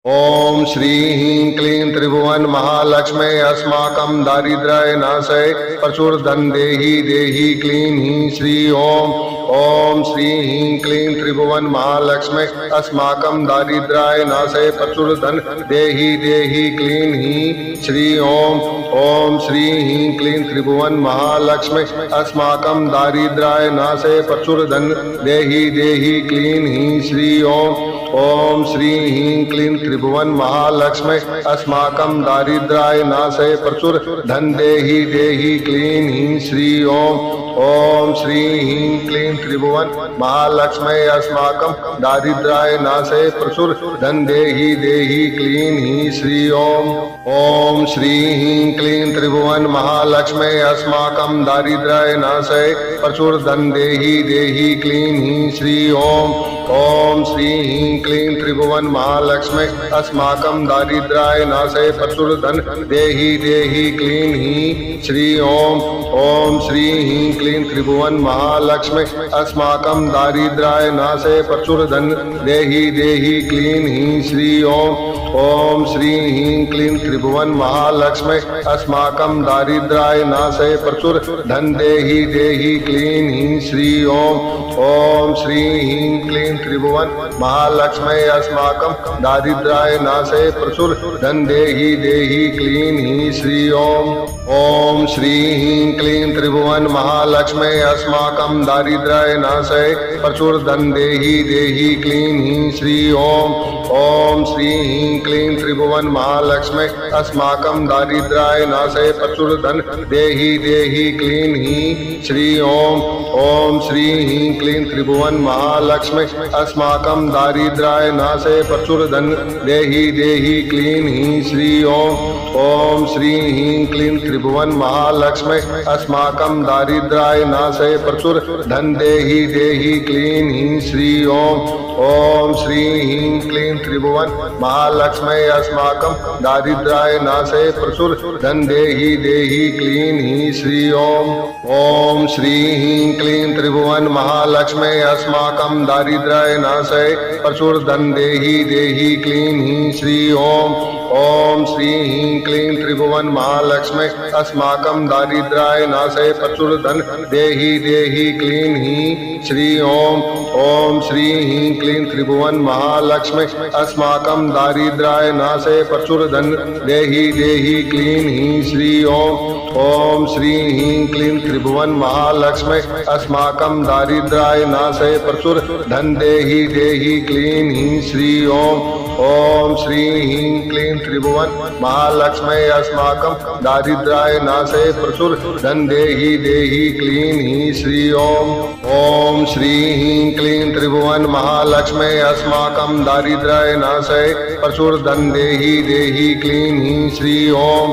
ओम श्री ह्रीं क्लीं त्रिभुवन महालक्ष्मी अस्माकं दारिद्र्य नाशय प्रचुर धन देहि देहि क्लीं ह्रीं श्री ओम। ओम श्री ह्रीं क्लीं त्रिभुवन महालक्ष्मी अस्माकं दारिद्र्य नाशय प्रचुर धन देहि देहि क्लीं ह्रीं श्री ओम। ओम श्री ह्रीं क्लीं त्रिभुवन महालक्ष्मी अस्माकं दारिद्र्य नाशय प्रचुर धन देहि देहि क्लीं ह्रीं श्री ओम। ओम श्री ह्रीं क्लीं त्रिभुवन महालक्ष्मी अस्माकं दारिद्र्य नाशय प्रचुर धन देहि देहि क्लीं ह्रीं श्री ओम। ओम श्री ह्रीं क्लीं त्रिभुवन महालक्ष्मी अस्माकं दारिद्र्य नाशय प्रचुर धन देहि देहि क्लीं ह्रीं श्री ओम। ओम श्री ह्रीं क्लीं त्रिभुवन महालक्ष्मी अस्माकं दारिद्र्य नाशय प्रचुर धन देहि देहि क्लीं ह्रीं श्री ओम। ओम श्री ह्रीं क्लीं त्रिभुवन महालक्ष्मी अस्माकं दारिद्र्य नाशय प्रचुर धन देहि देहि क्लीं ह्रीं श्री ओम। ओम श्री ह्रीं क्लीं त्रिभुवन महालक्ष्मी अस्माकं दारिद्र्य नाशय प्रचुर धन देहि देहि क्लीं ह्रीं श्री ओम। ओम श्री ह्रीं क्लीं त्रिभुवन महालक्ष्मी अस्माकं दारिद्र्य नाशय प्रचुर धन देहि देहि क्लीं ह्रीं श्री ओम। ओम श्री ह्रीं क्लीं त्रिभुवन महालक्ष्मी अस्माकं दारिद्र्य नाशय प्रचुर धन देहि देहि क्लीं ह्रीं श्री ओम। ओम श्री ह्रीं क्लीं त्रिभुवन महालक्ष्मी अस्माकं दारिद्र्य नाशय प्रचुर धन देहि देहि क्लीं ह्रीं श्री ओम। ओम श्री ह्रीं क्लीं त्रिभुवन महालक्ष्मी अस्माकं दारिद्र्य नाशय प्रचुर धन देहि देहि क्लीं ह्रीं श्री ओम। ओम श्री ह्रीं क्लीं त्रिभुवन महालक्ष्मी अस्माकं दारिद्र्य नाशय प्रचुर धन देहि देहि क्लीं ह्रीं श्री ओम। ओम श्री ह्रीं क्लीं त्रिभुवन महालक्ष्मी अस्माकं दारिद्र्य नाशय प्रचुर धन देहि देहि क्लीं ह्रीं श्री ओम। ओम श्री ह्रीं क्लीं त्रिभुवन महालक्ष्मी अस्माकं दारिद्र्य नाशय प्रचुर धन देहि देहि क्लीं ह्रीं श्री ओम। ओम श्री ह्रीं क्लीं त्रिभुवन महालक्ष्मी अस्माकं दारिद्र्य नाशय प्रचुर धन देहि देहि क्लीं ह्रीं श्री ओम। ओम श्री ह्रीं क्लीं त्रिभुवन महालक्ष्मी अस्माकं दारिद्र्य नाशय प्रचुर धन देहि देहि क्लीं ह्रीं श्री ओम। ओम श्री ह्रीं क्लीं त्रिभुवन महालक्ष्मी अस्माकं दारिद्र्य नाशय प्रचुर धन देहि देहि क्लीं ह्रीं श्री ओम। ओम श्री ह्रीं क्लीं त्रिभुवन महालक्ष्मी अस्माकं दारिद्र्य नाशय प्रचुर धन देहि देहि क्लीं ह्रीं श्री ओम। ओम श्री ह्रीं क्लीं त्रिभुवन महालक्ष्मी अस्माकं दारिद्र्य नाशय प्रचुर धन देहि देहि क्लीं ह्रीं श्री ओम। ओम श्री ह्रीं क्लीं त्रिभुवन महालक्ष्मी अस्माकं दारिद्र्य नाशय प्रचुर धन देहि देहि क्लीं ह्रीं श्री ओम। ओम श्री ह्रीं क्लीं त्रिभुवन महालक्ष्मी अस्माकं दारिद्र्य नाशय प्रचुर धन देहि देहि क्लीं ह्रीं श्री ओम।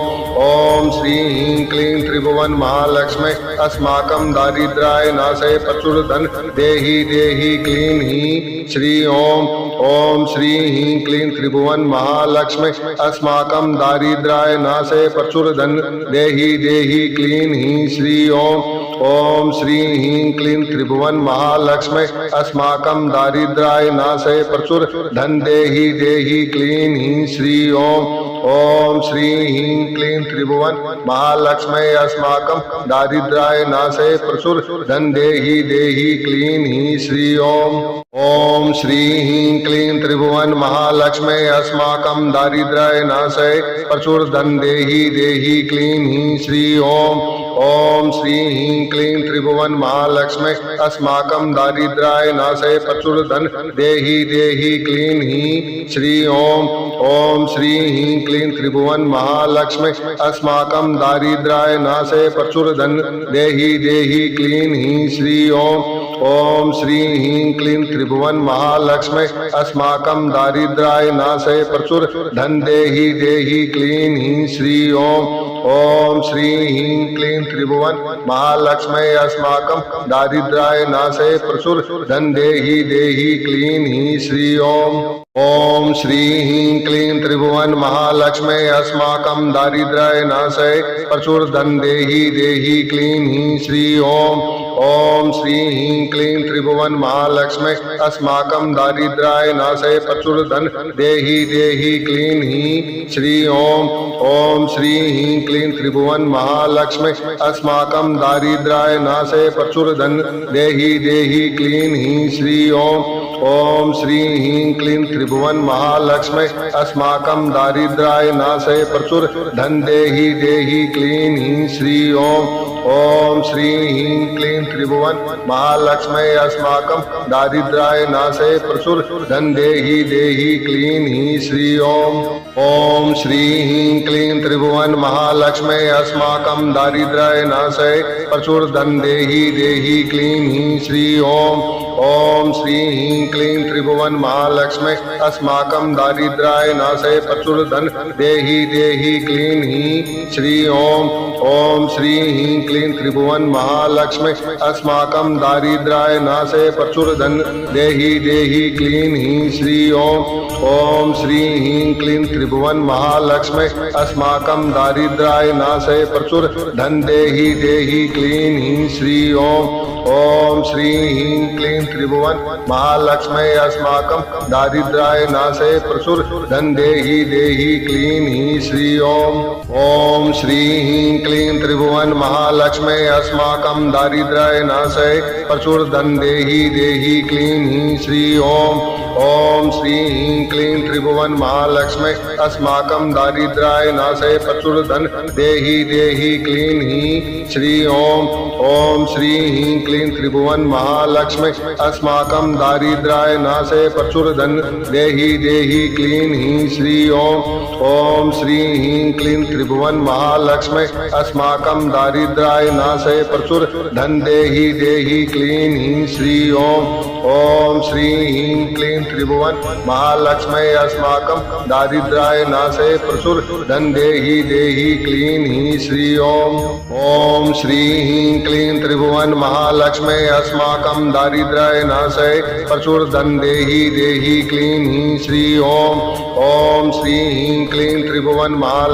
ओम श्री ह्रीं क्लीं त्रिभुवन महालक्ष्मी अस्माकं दारिद्र्य नाशय प्रचुर धन देहि देहि क्लीं ह्रीं श्री ओम। ओम श्री ह्रीं क्लीं त्रिभुवन महालक्ष्मी अस्माकं दारिद्र्य नाशय प्रचुर धन देहि देहि क्लीं ह्रीं श्री ओम। ओम श्री ह्रीं क्लीं त्रिभुवन महालक्ष्मी अस्माकं दारिद्र्य नाशय प्रचुर धन देहि देहि क्लीं ह्रीं श्री ओम। ओम श्री ह्रीं क्लीं त्रिभुवन महालक्ष्मी अस्माकं दारिद्र्य नाशय प्रचुर धन देहि देहि क्लीं ह्रीं श्री ओम। ओम श्री ह्रीं क्लीं त्रिभुवन महालक्ष्मी अस्माकं दारिद्र्य नाशय प्रचुर धन देहि देहि क्लीं ह्रीं श्री ओम। ओम श्री ह्रीं क्लीं त्रिभुवन महालक्ष्मी अस्माकं दारिद्र्य नाशय प्रचुर धन देहि देहि क्लीं ह्रीं श्री ओम। ओम श्री ह्रीं क्लीं त्रिभुवन महालक्ष्मी अस्माकं दारिद्र्य नाशय प्रचुर धन देहि देहि क्लीं ह्रीं श्री ओम। ओम श्री ह्रीं क्लीं त्रिभुवन महालक्ष्मी अस्माकं दारिद्र्य नाशय प्रचुर धन देहि देहि क्लीं ह्रीं श्री ओम। ओम श्री ह्रीं क्लीं त्रिभुवन महालक्ष्मी अस्माकं दारिद्र्य नाशय प्रचुर धन देहि देहि क्लीं ह्रीं श्री ओम। ओम श्री ह्रीं क्लीं त्रिभुवन महालक्ष्मी अस्माकं दारिद्र्याय नाशय प्रचुर धन देहि देहि क्लीं हीं श्री ओम श्री ह्रीं क्लीं त्रिभुवन महालक्ष्मी अस्माकं दारिद्र्याय नाशय प्रचुर धन देहि देहि क्लीं हीं श्री ओम श्री ह्रीं क्लीं त्रिभुवन महालक्ष्मी अस्माकं दारिद्र्याय नाशय प्रचुर धन देहि देहि क्लीं हीं श्री ओम श्री ह्रीं क्लीं त्रिभुवन महालक्ष्मी अस्माकं दारिद्र्याय नाशय प्रचुर धन देहि देहि क्लीं हीं श्री ओम श्री ह्रीं क्लीं त्रिभुवन महालक्ष्मी अस्माकं दारिद्र्याय नाशय प्रचुर धन देहि देहि क्लीं हीं श्री ओम श्री ह्रीं क्लीं त्रिभुवन महालक्ष्मी अस्माकं दारिद्र्याय नाशय प्रचुर धन देहि देहि क्लीं हीं श्री ओम श्री ह्रीं क्लीं त्रिभुवन महालक्ष्मी अस्माकं दारिद्र्याय नाशय प्रचुर धन देहि देहि क्लीं हीं श्री ओम श्री ह्रीं क्लीं त्रिभुवन महालक्ष्मी अस्माकं दारिद्र्याय नाशय प्रचुर धन देहि देहि क्लीं हीं श्री ओम श्री ह्रीं क्लीं त्रिभुवन महालक्ष्मी अस्माकं दारिद्र्याय नाशय प्रचुर धन देहि देहि क्लीं हीं श्री ओम श्री ह्रीं क्लीं त्रिभुवन महालक्ष्मी अस्माकं दारिद्र्याय नाशय प्रचुर धन देहि देहि क्लीं हीं श्री ओम श्री ह्रीं क्लीं त्रिभुवन महालक्ष्मी अस्माकं दारिद्र्याय नाशय प्रचुर धन देहि देहि क्लीं हीं श्री ओम श्री ह्रीं क्लीं त्रिभुवन महालक्ष्मी अस्माकं दारिद्र्याय नाशय प्रचुर धन देहि देहि क्लीं हीं श्री ओम श्री ह्रीं क्लीं त्रिभुवन महालक्ष्मी अस्माकं दारिद्र्याय नाशय प्रचुर धन देहि देहि क्लीं हीं श्री ओम श्री ह्रीं क्लीं त्रिभुवन महालक्ष्मी अस्माकं दारिद्र्याय नाशय प्रचुर धन देहि देहि क्लीं हीं श्री ओम श्री ह्रीं क्लीं त्रिभुवन महालक्ष्मी अस्माकं दारिद्र्याय नाशय प्रचुर धन देहि देहि क्लीं हीं श्री ओम श्री ह्रीं क्लीं त्रिभुवन महालक्ष्मी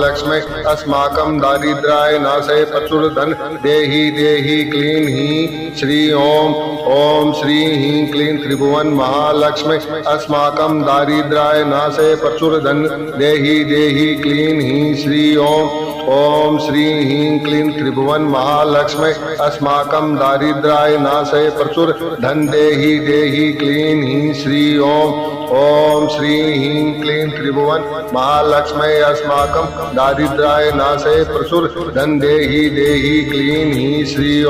अस्माकं दारिद्र्याय नाशय प्रचुर धन देहि देहि क्लीं हीं श्री ओम श्री ह्रीं क्लीं त्रिभुवन महालक्ष्मी अस्माकं दारिद्र्याय नाशय प्रचुर धन देहि देहि क्लीं हीं श्री ओम श्री ह्रीं क्लीं त्रिभुवन महालक्ष्मी अस्माकं दारिद्र्याय नाशय प्रचुर धन देहि देहि क्लीं हीं श्री ओम श्री ह्रीं क्लीं त्रिभुवन महालक्ष्मी अस्माकं दारिद्र्याय नाशय प्रचुर धन देहि देहि क्लीं हीं श्री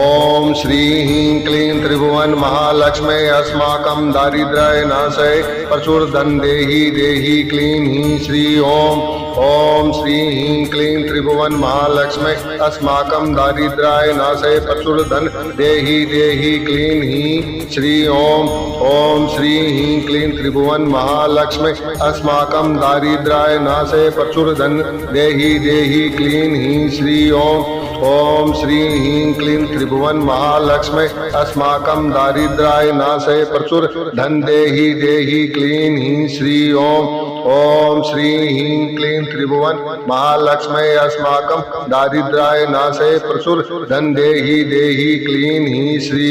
ओम श्री ह्रीं क्लीं त्रिभुवन महालक्ष्मी अस्माकं दारिद्र्याय नाशय प्रचुर धन देहि देहि क्लीं हीं श्री ओम श्री ह्रीं क्लीं त्रिभुवन महालक्ष्मी अस्माकं दारिद्र्याय नाशय प्रचुर धन देहि देहि क्लीं हीं श्री ओम श्री ह्रीं क्लीं त्रिभुवन महालक्ष्मी अस्माकं दारिद्र्याय नाशय प्रचुर धन देहि देहि क्लीं हीं श्री ओम श्री ह्रीं क्लीं त्रिभुवन महालक्ष्मी अस्माकं दारिद्र्याय नाशय प्रचुर धन देहि देहि क्लीं हीं श्री ओम श्री ह्रीं क्लीं त्रिभुवन महालक्ष्मी अस्माकं दारिद्र्याय नाशय प्रचुर धन देहि देहि क्लीं हीं श्री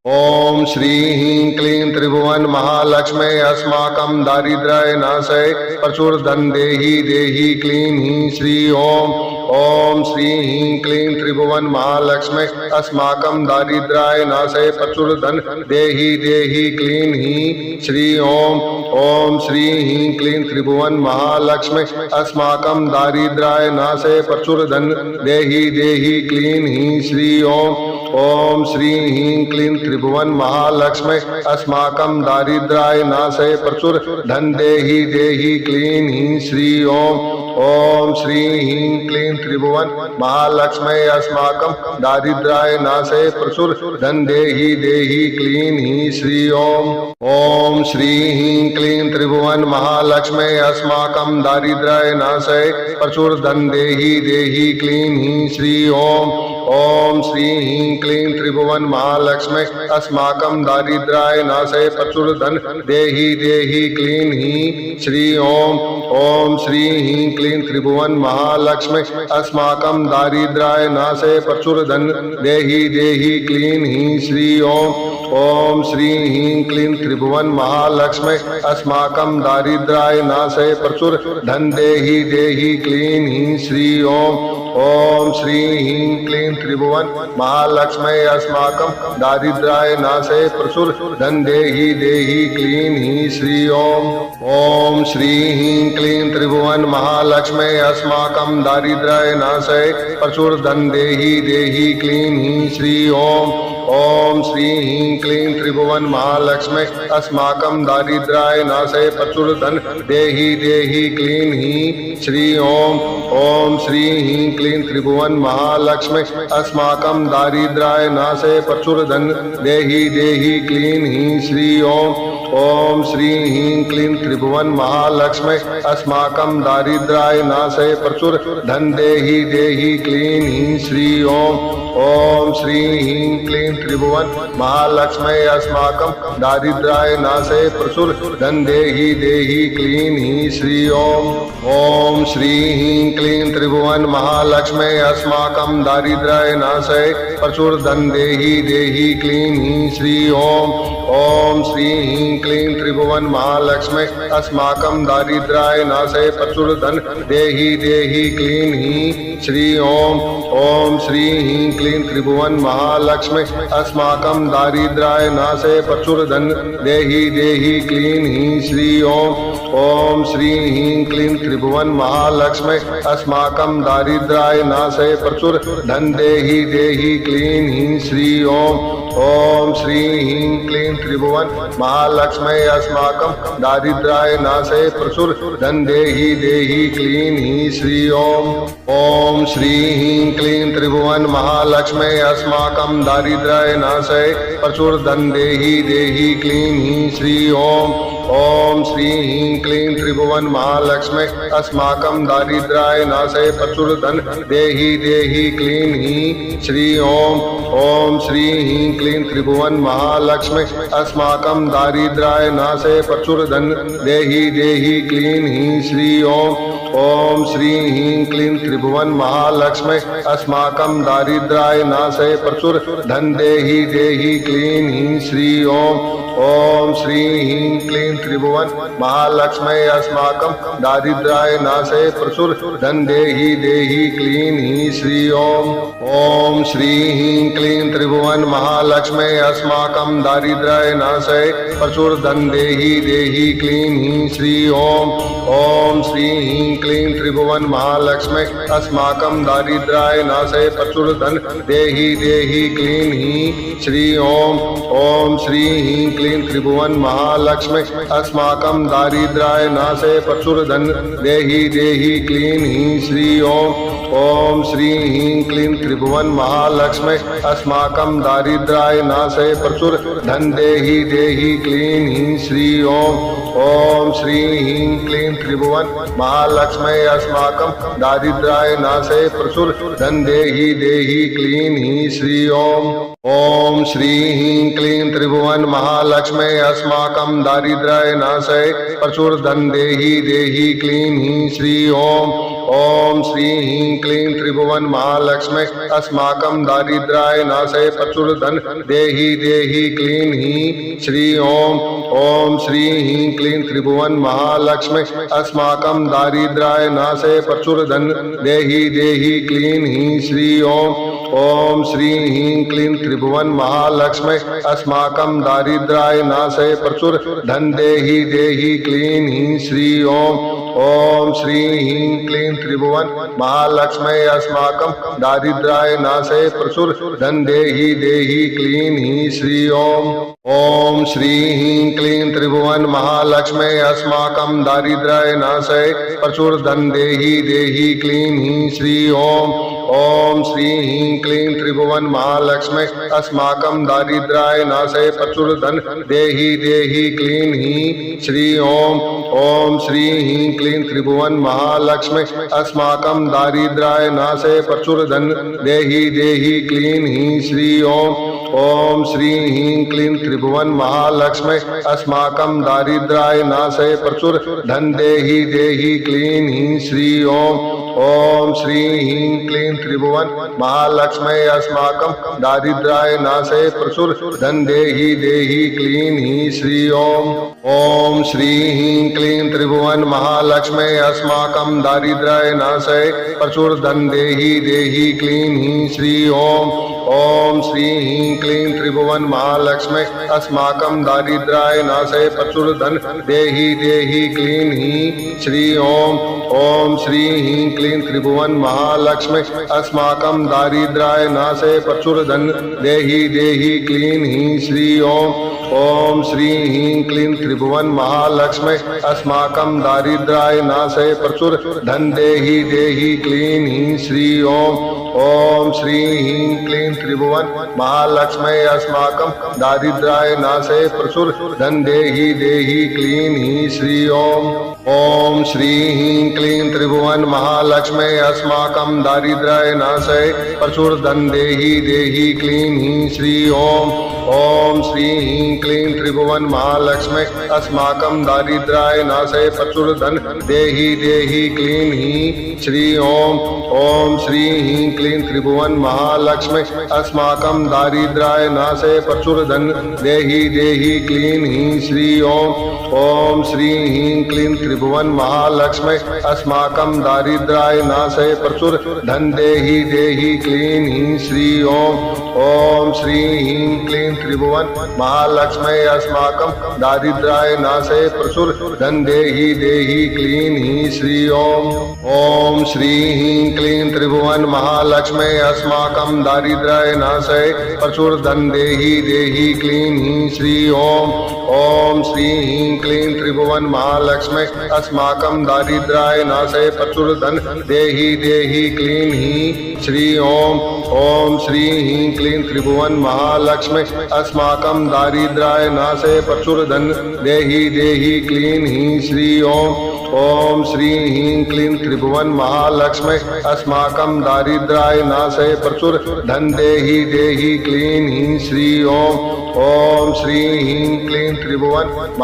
ओम श्री ह्रीं क्लीं त्रिभुवन महालक्ष्मी अस्माकं दारिद्र्याय नाशय प्रचुर धन देहि देहि क्लीं हीं श्री ओम श्री ह्रीं क्लीं त्रिभुवन महालक्ष्मी अस्माकं दारिद्र्याय नाशय प्रचुर धन देहि देहि क्लीं हीं श्री ओम श्री ह्रीं क्लीं त्रिभुवन महालक्ष्मी अस्माकं दारिद्र्याय नाशय प्रचुर धन देहि देहि क्लीं हीं श्री ओम श्री ह्रीं क्लीं त्रिभुवन महालक्ष्मी अस्माकं दारिद्र्याय नाशय प्रचुर धन देहि देहि क्लीं हीं श्री ओम श्री ह्रीं क्लीं त्रिभुवन महालक्ष्मी अस्माकं दारिद्र्याय नाशय प्रचुर धन देहि देहि क्लीं हीं श्री ओम श्री ह्रीं क्लीं त्रिभुवन महालक्ष्मी अस्माकं दारिद्र्याय नाशय प्रचुर धन देहि देहि क्लीं हीं श्री ओम श्री ह्रीं क्लीं त्रिभुवन महालक्ष्मी अस्माकं दारिद्र्याय नाशय प्रचुर धन देहि देहि क्लीं हीं श्री ओम श्री ह्रीं क्लीं त्रिभुवन महालक्ष्मी अस्माकं दारिद्र्याय नाशय प्रचुर धन देहि देहि क्लीं हीं श्री ओम श्री ह्रीं क्लीं त्रिभुवन महालक्ष्मी अस्माकं दारिद्र्याय नाशय प्रचुर धन देहि देहि क्लीं हीं श्री ओम श्री ह्रीं क्लीं त्रिभुवन महालक्ष्मी अस्माकं दारिद्र्याय नाशय प्रचुर धन देहि देहि क्लीं हीं श्री ओम श्री ह्रीं क्लीं त्रिभुवन महालक्ष्मी अस्माकं दारिद्र्याय नाशय प्रचुर धन देहि देहि क्लीं हीं श्री ओम श्री ह्रीं क्लीं त्रिभुवन महालक्ष्मी अस्माकं दारिद्र्याय नाशय प्रचुर धन देहि देहि क्लीं हीं श्री ओम श्री ह्रीं क्लीं त्रिभुवन महालक्ष्मी अस्माकं दारिद्र्याय नाशय प्रचुर धन देहि देहि क्लीं हीं श्री ओम श्री ह्रीं क्लीं त्रिभुवन महालक्ष्मी अस्माकं दारिद्र्याय नाशय प्रचुर धन देहि देहि क्लीं हीं श्री ओम श्री ह्रीं क्लीं त्रिभुवन महालक्ष्मी अस्माकं दारिद्र्याय नाशय प्रचुर धन देहि देहि क्लीं हीं श्री ओम श्री ह्रीं क्लीं त्रिभुवन महालक्ष्मी अस्माकं दारिद्र्याय नाशय प्रचुर धन देहि देहि क्लीं हीं श्री ओम श्री ह्रीं क्लीं त्रिभुवन महालक्ष्मी अस्माकं दारिद्र्याय नाशय प्रचुर धन देहि देहि क्लीं हीं श्री ओम श्री ह्रीं क्लीं त्रिभुवन महालक्ष्मी अस्माकं दारिद्र्याय नाशय प्रचुर धन देहि देहि क्लीं हीं श्री ओम श्री ह्रीं क्लीं त्रिभुवन महालक्ष्मी अस्माकं दारिद्र्याय नाशय प्रचुर धन देहि देहि क्लीं हीं श्री ओम श्री ह्रीं क्लीं त्रिभुवन महालक्ष्मी अस्माकं दारिद्र्याय नाशय प्रचुर धन देहि देहि क्लीं हीं श्री ओम श्री ह्रीं क्लीं त्रिभुवन महालक्ष्मी अस्माकं दारिद्र्याय नाशय प्रचुर धन देहि देहि क्लीं हीं श्री ओम श्री ह्रीं क्लीं त्रिभुवन महालक्ष्मी अस्माकं दारिद्र्याय नाशय प्रचुर धन देहि देहि क्लीं हीं श्री ओम श्री ह्रीं क्लीं त्रिभुवन महालक्ष्मी अस्माकं दारिद्र्याय नाशय प्रचुर धन देहि देहि क्लीं हीं श्री ओम श्री ह्रीं क्लीं त्रिभुवन महालक्ष्मी अस्माकं दारिद्र्याय नाशय प्रचुर धन देहि देहि क्लीं हीं श्री ओम श्री ह्रीं क्लीं त्रिभुवन महालक्ष्मी अस्माकं दारिद्र्याय नाशय प्रचुर धन देहि देहि क्लीं हीं श्री ओम श्री ह्रीं क्लीं त्रिभुवन महालक्ष्मी अस्माकं दारिद्र्याय नाशय प्रचुर धन देहि देहि क्लीं हीं श्री ओम श्री ह्रीं क्लीं त्रिभुवन महालक्ष्मी अस्माकं दारिद्र्याय नाशय प्रचुर धन देहि देहि क्लीं हीं श्री ओम श्री ह्रीं क्लीं त्रिभुवन महालक्ष्मी अस्माकं दारिद्र्याय नाशय प्रचुर धन देहि देहि क्लीं हीं श्री ओम श्री ह्रीं क्लीं त्रिभुवन महालक्ष्मी अस्माकं दारिद्र्याय नाशय प्रचुर धन देहि देहि क्लीं हीं श्री ओम श्री ह्रीं क्लीं त्रिभुवन महालक्ष्मी अस्माकं दारिद्र्याय नाशय प्रचुर धन देहि देहि क्लीं हीं श्री ओम श्री ह्रीं क्लीं त्रिभुवन महालक्ष्मी अस्माकं दारिद्र्याय नाशय प्रचुर धन देहि देहि क्लीं हीं श्री ओम श्री ह्रीं क्लीं त्रिभुवन महालक्ष्मी अस्माकं दारिद्र्याय नाशय प्रचुर धन देहि देहि क्लीं हीं श्री ओम श्री ह्रीं क्लीं त्रिभुवन महालक्ष्मी अस्माकं दारिद्र्याय नाशय प्रचुर धन देहि देहि क्लीं हीं श्री ओम श्री ह्रीं क्लीं त्रिभुवन महालक्ष्मी अस्माकं दारिद्र्याय नाशय प्रचुर धन देहि देहि क्लीं हीं श्री ओम श्री ह्रीं क्लीं त्रिभुवन महालक्ष्मी अस्माकं दारिद्र्याय नाशय प्रचुर धन देहि देहि क्लीं हीं श्री ओम श्री ह्रीं क्लीं त्रिभुवन महालक्ष्मी अस्माकं दारिद्र्याय नाशय प्रचुर धन देहि देहि क्लीं हीं श्री ओम श्री ह्रीं क्लीं त्रिभुवन महालक्ष्मी अस्माकं दारिद्र्याय नाशय प्रचुर धन देहि देहि क्लीं हीं श्री ओम श्री ह्रीं क्लीं त्रिभुवन महालक्ष्मी अस्माकं दारिद्र्याय नाशय प्रचुर धन देहि देहि क्लीं हीं श्री ओम श्री ह्रीं क्लीं त्रिभुवन महालक्ष्मी अस्माकं दारिद्र्याय नाशय प्रचुर धन देहि देहि क्लीं हीं श्री ओम श्री ह्रीं क्लीं त्रिभुवन महालक्ष्मी अस्माकं दारिद्र्याय नाशय प्रचुर धन देहि देहि क्लीं हीं श्री ओम श्री ह्रीं क्लीं त्रिभुवन महालक्ष्मी अस्माकं दारिद्र्याय नाशय प्रचुर धन देहि देहि क्लीं हीं श्री ओम श्री ह्रीं क्लीं त्रिभुवन महालक्ष्मी अस्माकं दारिद्र्याय नाशय प्रचुर धन देहि देहि क्लीं हीं श्री ओम श्री ह्रीं क्लीं त्रिभुवन महालक्ष्मी अस्माकं दारिद्र्याय नाशय प्रचुर धन देहि देहि क्लीं हीं श्री ओम श्री ह्रीं क्लीं त्रिभुवन महालक्ष्मी अस्माकं दारिद्र्याय नाशय प्रचुर धन देहि देहि क्लीं हीं श्री ओम श्री ह्रीं क्लीं त्रिभुवन महालक्ष्मी अस्माकं दारिद्र्याय नाशय प्रचुर धन देहि देहि क्लीं हीं श्री ओम श्री ह्रीं क्लीं त्रिभुवन महालक्ष्मी अस्माकं दारिद्र्याय नाशय प्रचुर धन देहि देहि क्लीं हीं श्री ओम श्री ह्रीं क्लीं त्रिभुवन महालक्ष्मी अस्माकं दारिद्र्याय नाशय प्रचुर धन देहि देहि क्लीं हीं श्री ओम श्री ह्रीं क्लीं त्रिभुवन महालक्ष्मी अस्माकं दारिद्र्याय नाशय प्रचुर धन देहि देहि क्लीं हीं श्री ओम श्री ह्रीं क्लीं त्रिभुवन महालक्ष्मी अस्माकं दारिद्र्याय नाशय प्रचुर धन देहि देहि क्लीं हीं श्री ओम श्री ह्रीं क्लीं त्रिभुवन महालक्ष्मी अस्माकं दारिद्र्याय नाशय प्रचुर धन देहि देहि क्लीं हीं श्री ओम श्री ह्रीं क्लीं त्रिभुवन महालक्ष्मी अस्माकं दारिद्र्याय नाशय प्रचुर धन देहि देहि क्लीं हीं श्री ओम श्री ह्रीं क्लीं त्रिभुवन महालक्ष्मी अस्माकं दारिद्र्याय नाशय प्रचुर धन देहि देहि क्लीं हीं श्री ओम श्री ह्रीं क्लीं त्रिभुवन महालक्ष्मी अस्माकं दारिद्र्याय नाशय प्रचुर धन देहि देहि क्लीं हीं श्री ओम श्री ह्रीं क्लीं त्रिभुवन महालक्ष्मी अस्माकं दारिद्र्याय नाशय प्रचुर धन देहि देहि क्लीं हीं श्री ओम श्री ह्रीं क्लीं त्रिभुवन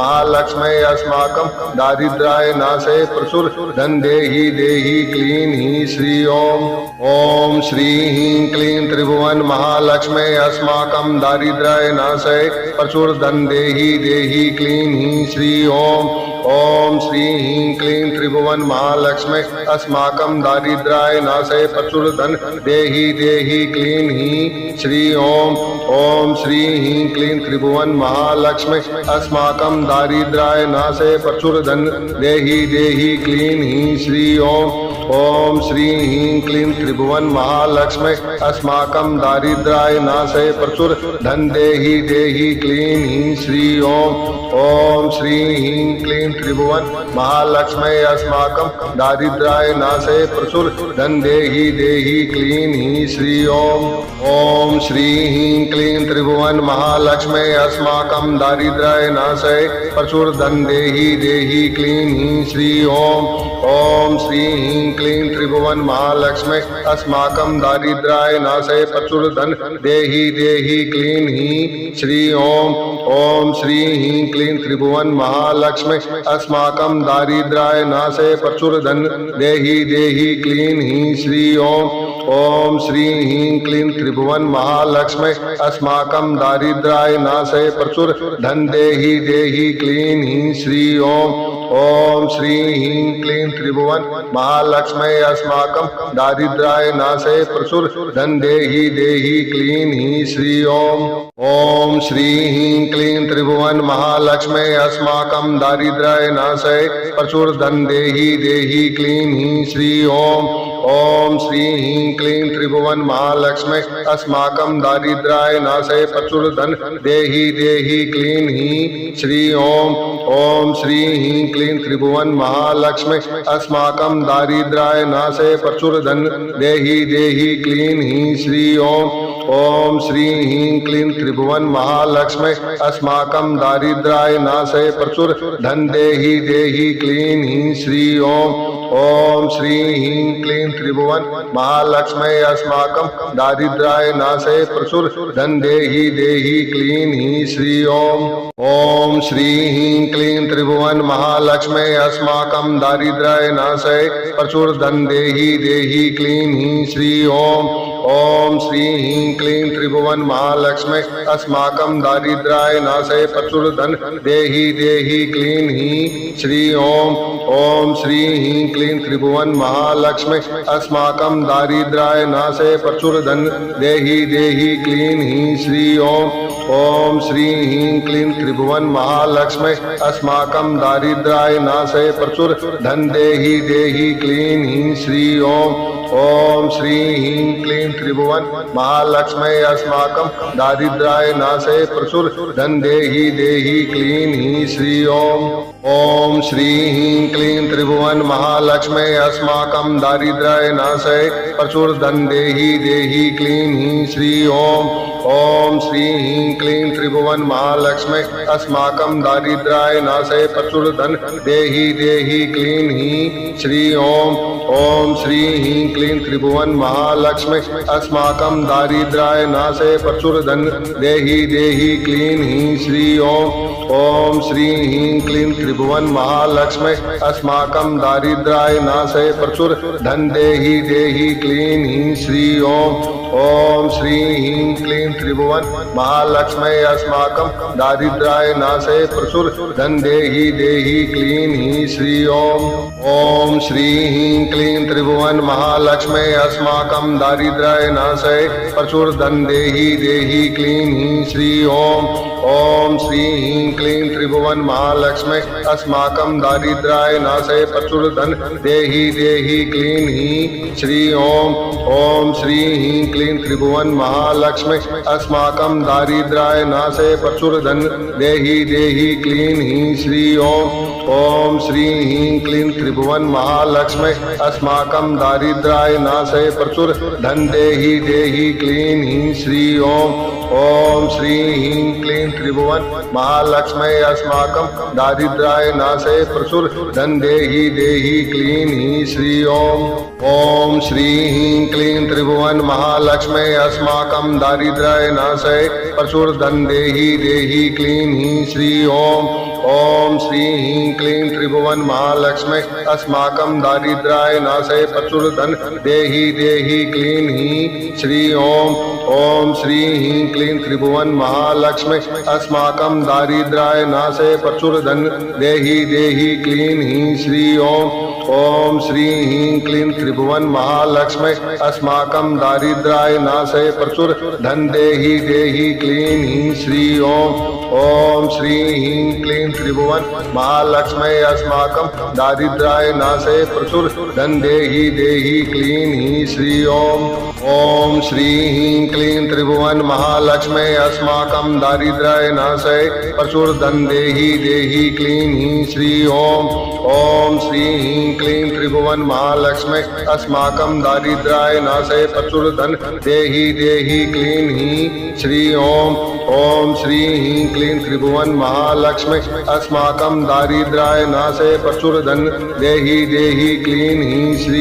महालक्ष्मी अस्माकं दारिद्र्याय नाशय प्रचुर धन देहि देहि क्लीं हीं श्री ओम श्री ह्रीं क्लीं त्रिभुवन महालक्ष्मी अस्माकं दारिद्र्याय नाशय प्रचुर धन देहि देहि क्लीं हीं श्री ओम श्री ह्रीं क्लीं त्रिभुवन महालक्ष्मी अस्माकं दारिद्र्याय नाशय प्रचुर धन देहि देहि क्लीं हीं श्री ओम श्री ह्रीं क्लीं त्रिभुवन महालक्ष्मी अस्माकं दारिद्र्याय नाशय प्रचुर धन देहि देहि क्लीं हीं श्री ओम श्री ह्रीं क्लीं त्रिभुवन महालक्ष्मी अस्माकं दारिद्र्याय नाशय प्रचुर धन देहि देहि क्लीं हीं श्री ओम श्री ह्रीं क्लीं त्रिभुवन महालक्ष्मी अस्माकं दारिद्र्याय नाशय प्रचुर धन देहि देहि क्लीं हीं श्री ओम श्री ह्रीं क्लीं त्रिभुवन महालक्ष्मी अस्माकं दारिद्र्याय नाशय प्रचुर धन देहि देहि क्लीं हीं श्री ओम श्री ह्रीं क्लीं त्रिभुवन महालक्ष्मी अस्माकं दारिद्र्याय नाशय प्रचुर धन देहि देहि क्लीं हीं श्री ओम श्री ह्रीं क्लीं त्रिभुवन महालक्ष्मी अस्माकं दारिद्र्याय नाशय प्रचुर धन देहि देहि क्लीं हीं श्री ओम श्री ह्रीं क्लीं त्रिभुवन महालक्ष्मी अस्माकं दारिद्र्याय नाशय प्रचुर धन देहि देहि क्लीं हीं श्री ओम श्री ह्रीं क्लीं त्रिभुवन महालक्ष्मी अस्माकं दारिद्र्याय नाशय प्रचुर धन देहि देहि क्लीं हीं श्री ओम श्री ह्रीं क्लीं त्रिभुवन महालक्ष्मी अस्माकं दारिद्र्याय नाशय प्रचुर धन देहि देहि क्लीं हीं श्री ओम श्री ह्रीं क्लीं त्रिभुवन महालक्ष्मी अस्माकं दारिद्र्याय नाशय प्रचुर धन देहि देहि क्लीं हीं श्री ओम श्री ह्रीं क्लीं त्रिभुवन महालक्ष्मी अस्माकं दारिद्र्याय नाशय प्रचुर धन देहि देहि क्लीं हीं श्री ओम श्री ह्रीं क्लीं त्रिभुवन महालक्ष्मी अस्माकं दारिद्र्याय नाशय प्रचुर धन देहि देहि क्लीं हीं श्री ओम श्री ह्रीं क्लीं त्रिभुवन महालक्ष्मी अस्माकं दारिद्र्याय नाशय प्रचुर धन देहि देहि क्लीं हीं श्री ओम श्री ह्रीं क्लीं त्रिभुवन महालक्ष्मी अस्माकं दारिद्र्याय नाशय प्रचुर धन देहि देहि क्लीं हीं श्री ओम श्री ह्रीं क्लीं त्रिभुवन महालक्ष्मी अस्माकं दारिद्र्याय नाशय प्रचुर धन देहि देहि क्लीं हीं श्री ओम श्री ह्रीं क्लीं त्रिभुवन महालक्ष्मी अस्माकं दारिद्र्याय नाशय प्रचुर धन देहि देहि क्लीं हीं श्री ओम श्री ह्रीं क्लीं त्रिभुवन महालक्ष्मी अस्माकं दारिद्र्याय नाशय प्रचुर धन देहि देहि क्लीं हीं श्री ओम श्री ह्रीं क्लीं त्रिभुवन महालक्ष्मी अस्माकं दारिद्र्याय नाशय प्रचुर धन देहि देहि क्लीं हीं श्री ओम श्री ह्रीं क्लीं त्रिभुवन महालक्ष्मी अस्माकं दारिद्र्याय नाशय प्रचुर धन देहि देहि क्लीं हीं श्री ओम श्री ह्रीं क्लीं त्रिभुवन महालक्ष्मी अस्माकं दारिद्र्याय नाशय प्रचुर धन देहि देहि क्लीं हीं श्री ओम श्री ह्रीं क्लीं त्रिभुवन महालक्ष्मी अस्माकं दारिद्र्याय नाशय प्रचुर धन देहि देहि क्लीं हीं श्री ओम श्री ह्रीं क्लीं त्रिभुवन महालक्ष्मी अस्माकं दारिद्र्याय नाशय प्रचुर धन देहि देहि क्लीं हीं श्री ओम श्री ह्रीं क्लीं त्रिभुवन महालक्ष्मी अस्माकं दारिद्र्याय नाशय प्रचुर धन देहि देहि क्लीं हीं श्री ओम श्री ह्रीं क्लीं त्रिभुवन महालक्ष्मी अस्माकं दारिद्र्याय नाशय प्रचुर धन देहि देहि क्लीं हीं श्री ओम श्री ह्रीं क्लीं त्रिभुवन महालक्ष्मी अस्माकं दारिद्र्याय नाशय प्रचुर धन देहि देहि क्लीं हीं श्री ओम श्री ह्रीं क्लीं त्रिभुवन महालक्ष्मी अस्माकं दारिद्र्याय नाशय प्रचुर धन देहि देहि क्लीं हीं श्री ओम श्री ह्रीं क्लीं त्रिभुवन महालक्ष्मी अस्माकं दारिद्र्याय नाशय प्रचुर धन देहि देहि क्लीं हीं श्री ओम श्री ह्रीं क्लीं त्रिभुवन महालक्ष्मी अस्माकं दारिद्र्याय नाशय प्रचुर धन देहि देहि क्लीं हीं श्री ओम श्री ह्रीं क्लीं त्रिभुवन महालक्ष्मी अस्माकं दारिद्र्याय नाशय प्रचुर धन देहि देहि क्लीं हीं श्री ओम श्री ह्रीं क्लीं त्रिभुवन महालक्ष्मी अस्माकं दारिद्र्याय नाशय प्रचुर धन देहि देहि क्लीं हीं श्री ओम श्री ह्रीं क्लीं त्रिभुवन महालक्ष्मी अस्माकं दारिद्र्याय नाशय प्रचुर धन देहि देहि क्लीं हीं श्री ओम श्री ह्रीं क्लीं त्रिभुवन महालक्ष्मी अस्माकं दारिद्र्याय नाशय प्रचुर धन देहि देहि क्लीं हीं श्री ओम श्री ह्रीं क्लीं त्रिभुवन महालक्ष्मी अस्माकं दारिद्र्याय नाशय प्रचुर धन देहि देहि क्लीं हीं श्री ओम श्री ह्रीं क्लीं त्रिभुवन महालक्ष्मी अस्माकं दारिद्र्याय नाशय प्रचुर धन देहि देहि क्लीं हीं श्री ओम श्री ह्रीं क्लीं त्रिभुवन महालक्ष्मी अस्माकं दारिद्र्याय नाशय प्रचुर धन देहि देहि क्लीं हीं श्री ओम श्री ह्रीं क्लीं त्रिभुवन महालक्ष्मी अस्माकं दारिद्र्याय नाशय प्रचुर धन देहि देहि क्लीं हीं श्री